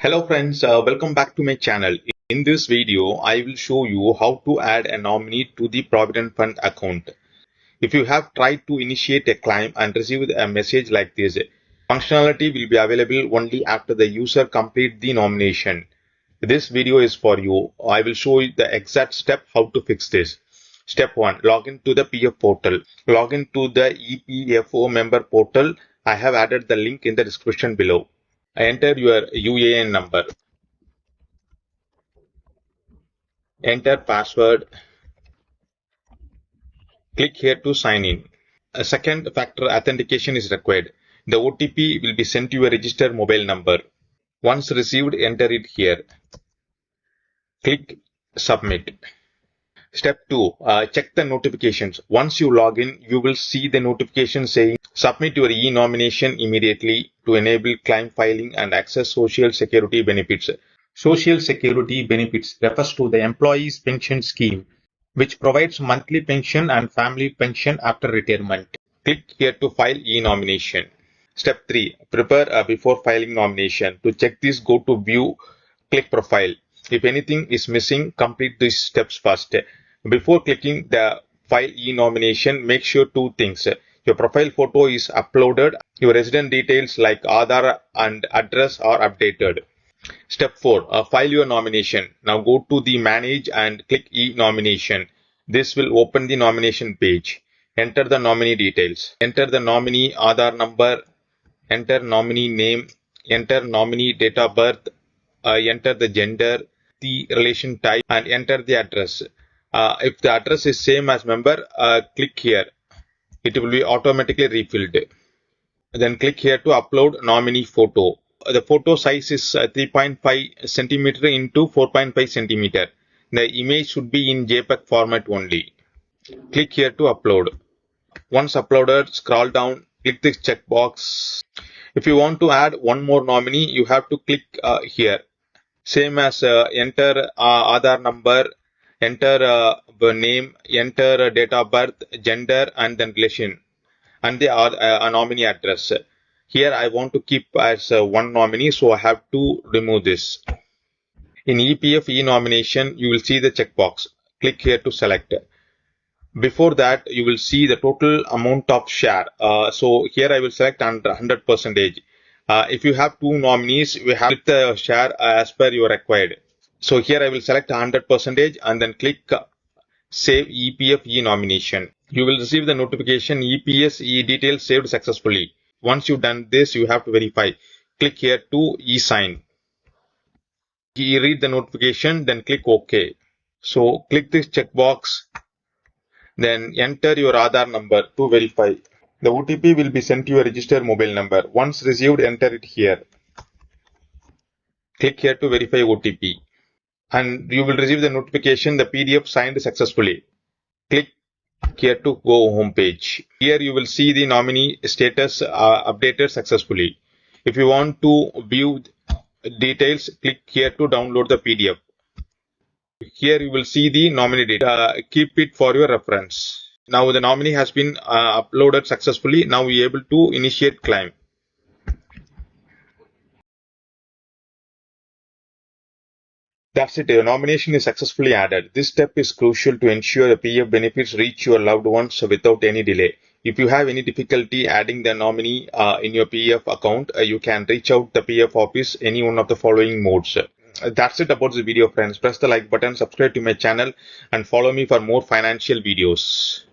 Hello friends, welcome back to my channel. In this video, I will show you how to add a nominee to the Provident Fund account. If you have tried to initiate a claim and received a message like this, functionality will be available only after the user completes the nomination. This video is for you. I will show you the exact step how to fix this. Step 1. Log in to the PF portal. Log in to the EPFO member portal. I have added the link in the description below. Enter your UAN number. Enter password. Click here to sign in. A second factor authentication is required. The OTP will be sent to your registered mobile number. Once received, enter it here. Click submit. Step 2. Check the notifications. Once you log in, you will see the notification saying submit your e-nomination immediately to enable claim filing and access Social Security benefits. Social Security benefits refers to the employee's pension scheme, which provides monthly pension and family pension after retirement. Click here to file e-nomination. Step 3. Prepare before filing nomination. To check this, go to view, click profile. If anything is missing, complete these steps first. Before clicking the file e-nomination, make sure two things. Your profile photo is uploaded. Your resident details like Aadhaar and address are updated. Step 4. File your nomination. Now go to the manage and click e-nomination. This will open the nomination page. Enter the nominee details. Enter the nominee Aadhaar number. Enter nominee name. Enter nominee date of birth. Enter the gender, the relation type, and enter the address. If the address is same as member, click here. It will be automatically refilled. Then click here to upload nominee photo. The photo size is 3.5 centimeter into 4.5 centimeter. The image should be in JPEG format only. Click here to upload. Once uploaded, scroll down, click this checkbox. If you want to add one more nominee, you have to click here. Same as enter Aadhaar number, enter name, enter date of birth, gender, and then relation, and the nominee address. Here I want to keep as one nominee, so I have to remove this. In EPF e-nomination, you will see the checkbox. Click here to select. Before that, you will see the total amount of share. So here I will select 100%. If you have two nominees, you have the share as per your required. So here I will select 100% and then click Save EPF e-nomination. You will receive the notification EPS e-details saved successfully. Once you've done this, you have to verify. Click here to e-sign. You read the notification, then click OK. So click this checkbox. Then enter your Aadhaar number to verify. The OTP will be sent to your registered mobile number. Once received, enter it here. Click here to verify OTP. And you will receive the notification the PDF signed successfully. Click here to go home page. Here you will see the nominee status updated successfully. If you want to view details, click here to download the PDF. Here you will see the nominee data. Keep it for your reference. Now the nominee has been uploaded successfully. Now we are able to initiate claim. That's it. Your nomination is successfully added. This step is crucial to ensure the PF benefits reach your loved ones without any delay. If you have any difficulty adding the nominee in your PF account, you can reach out the PF office any one of the following modes. That's it about the video, friends. Press the like button, subscribe to my channel, and follow me for more financial videos.